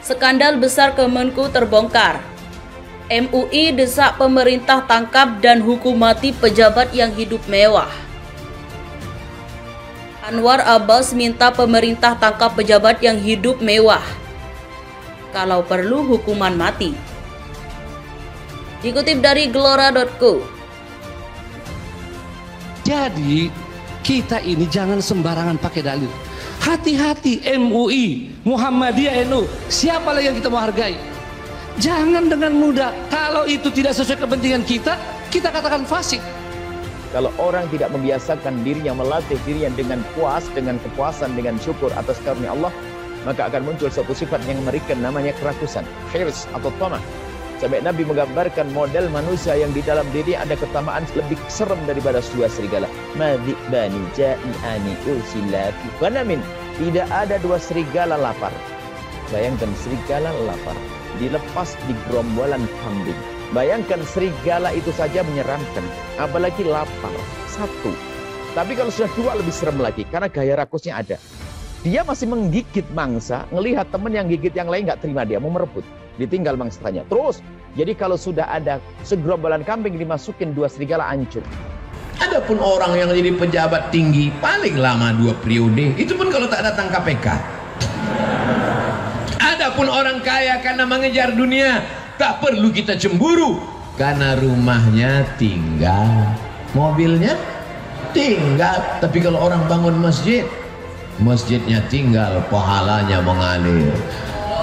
Skandal besar Kemenku terbongkar. MUI desak pemerintah tangkap dan hukum mati pejabat yang hidup mewah. Anwar Abbas minta pemerintah tangkap pejabat yang hidup mewah. Kalau perlu hukuman mati. Dikutip dari Gelora.co. Jadi kita ini jangan sembarangan pakai dalil. Hati-hati MUI, Muhammadiyah, NU, siapalah yang kita mau hargai. Jangan dengan mudah, kalau itu tidak sesuai kepentingan kita katakan fasik. Kalau orang tidak membiasakan dirinya, melatih dirinya dengan puas, dengan kepuasan, dengan syukur atas karunia Allah, maka akan muncul suatu sifat yang mengerikan, namanya kerakusan, hirs atau tamah. Sampai Nabi menggambarkan model manusia yang di dalam diri ada ketamaan lebih serem daripada dua serigala. Madhibani ja'i'ani ursila fi ghanamin. Tidak ada dua serigala lapar. Bayangkan serigala lapar dilepas di gerombolan kambing. Bayangkan serigala itu saja menyeramkan, apalagi lapar satu. Tapi kalau sudah dua lebih serem lagi, karena gaya rakusnya ada. Dia masih menggigit mangsa, ngelihat teman yang gigit yang lain nggak terima, dia mau merebut, ditinggal mangsanya. Terus, jadi kalau sudah ada segerombolan kambing dimasukin dua serigala, hancur. Adapun orang yang jadi pejabat tinggi paling lama 2 periode, itu pun kalau tak datang KPK. Adapun orang kaya karena mengejar dunia, tak perlu kita cemburu, karena rumahnya tinggal, mobilnya tinggal. Tapi kalau orang bangun masjid, masjidnya tinggal, pahalanya mengalir.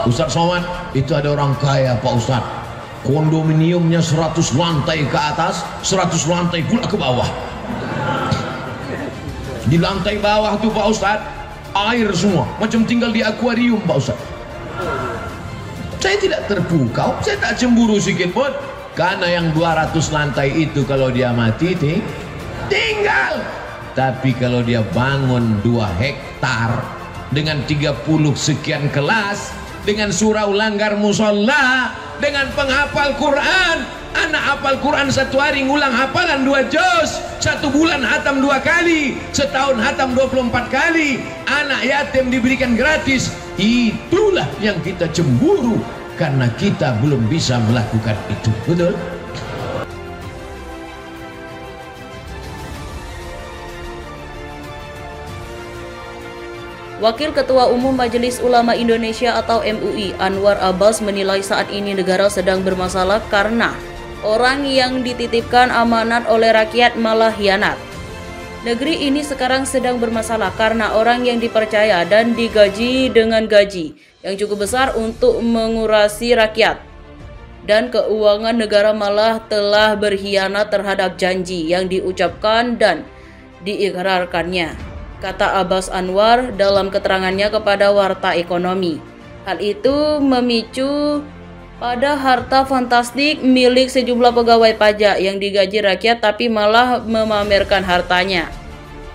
Ustaz Somad, itu ada orang kaya Pak Ustaz, kondominiumnya 100 lantai ke atas, 100 lantai pula ke bawah. Di lantai bawah tuh Pak Ustaz, air semua, macam tinggal di akuarium Pak Ustaz. Saya tidak terpukau, saya tak cemburu sedikit pun, karena yang 200 lantai itu kalau dia mati tinggal. Tapi kalau dia bangun 2 hektar dengan 30 sekian kelas, dengan surau langgar musola, dengan penghafal Quran, anak hafal Quran 1 hari ngulang hafalan 2 juz, 1 bulan hatam 2 kali, setahun hatam 24 kali, anak yatim diberikan gratis. Itulah yang kita cemburu, karena kita belum bisa melakukan itu. Betul? Wakil Ketua Umum Majelis Ulama Indonesia atau MUI, Anwar Abbas menilai saat ini negara sedang bermasalah karena orang yang dititipkan amanat oleh rakyat malah hianat. Negeri ini sekarang sedang bermasalah karena orang yang dipercaya dan digaji dengan gaji yang cukup besar untuk mengurasi rakyat. Dan keuangan negara malah telah berkhianat terhadap janji yang diucapkan dan diikrarkannya, kata Abbas Anwar dalam keterangannya kepada Warta Ekonomi. Hal itu memicu pada harta fantastik milik sejumlah pegawai pajak yang digaji rakyat tapi malah memamerkan hartanya,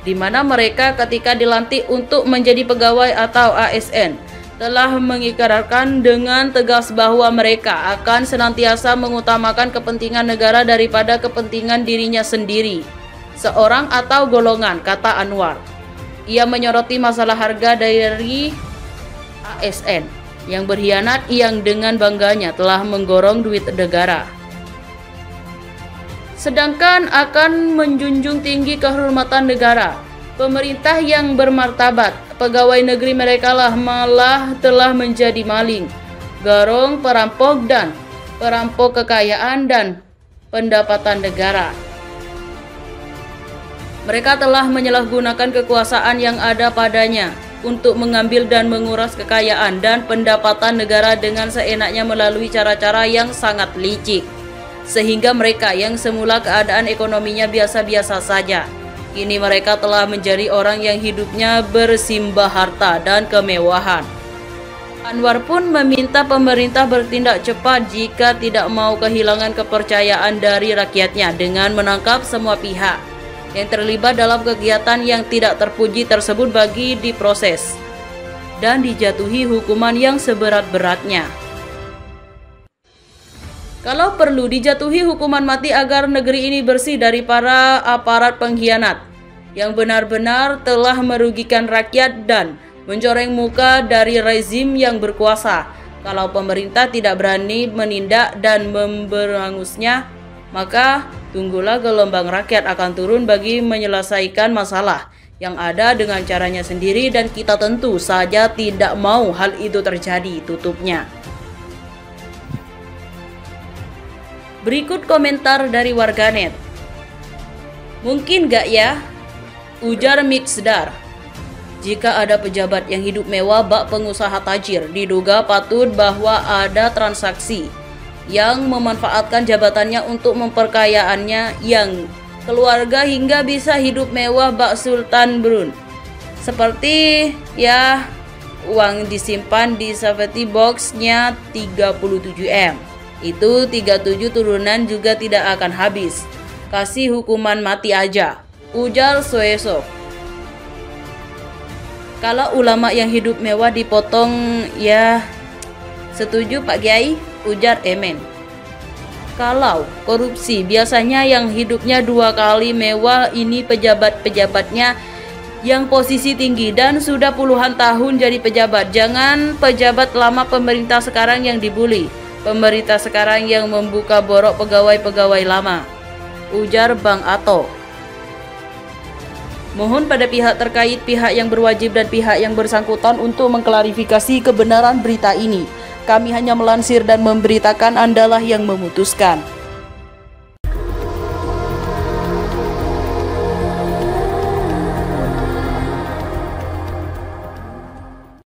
di mana mereka ketika dilantik untuk menjadi pegawai atau ASN telah mengikrarkan dengan tegas bahwa mereka akan senantiasa mengutamakan kepentingan negara daripada kepentingan dirinya sendiri, seorang atau golongan, kata Anwar. Ia menyoroti masalah harga dari ASN yang berkhianat yang dengan bangganya telah menggorong duit negara. Sedangkan akan menjunjung tinggi kehormatan negara, pemerintah yang bermartabat, pegawai negeri mereka lah malah telah menjadi maling, garong, perampok dan perampok kekayaan dan pendapatan negara. Mereka telah menyalahgunakan kekuasaan yang ada padanya untuk mengambil dan menguras kekayaan dan pendapatan negara dengan seenaknya melalui cara-cara yang sangat licik. Sehingga mereka yang semula keadaan ekonominya biasa-biasa saja, kini mereka telah menjadi orang yang hidupnya bersimbah harta dan kemewahan. Anwar pun meminta pemerintah bertindak cepat jika tidak mau kehilangan kepercayaan dari rakyatnya dengan menangkap semua pihak yang terlibat dalam kegiatan yang tidak terpuji tersebut bagi diproses dan dijatuhi hukuman yang seberat-beratnya. Kalau perlu dijatuhi hukuman mati agar negeri ini bersih dari para aparat pengkhianat yang benar-benar telah merugikan rakyat dan mencoreng muka dari rezim yang berkuasa, Kalau pemerintah tidak berani menindak dan memberangusnya, maka tunggulah gelombang rakyat akan turun bagi menyelesaikan masalah yang ada dengan caranya sendiri, dan kita tentu saja tidak mau hal itu terjadi, tutupnya. Berikut komentar dari warganet. Mungkin gak ya? Ujar Mixdar. Jika ada pejabat yang hidup mewah bak pengusaha tajir, diduga patut bahwa ada transaksi yang memanfaatkan jabatannya untuk memperkayaannya yang keluarga hingga bisa hidup mewah bak Sultan Brunei. Seperti ya uang disimpan di safety box-nya 37M. Itu 37 turunan juga tidak akan habis. Kasih hukuman mati aja, ujar Soesov. Kalau ulama yang hidup mewah dipotong, ya setuju Pak Kiai, ujar Emen. Kalau korupsi, biasanya yang hidupnya 2 kali mewah ini pejabat-pejabatnya yang posisi tinggi dan sudah puluhan tahun jadi pejabat. Jangan pejabat lama pemerintah sekarang yang dibully, pemerintah sekarang yang membuka borok pegawai-pegawai lama, ujar Bang Ato. Mohon pada pihak terkait, pihak yang berwajib dan pihak yang bersangkutan untuk mengklarifikasi kebenaran berita ini. Kami hanya melansir dan memberitakan, Andalah yang memutuskan.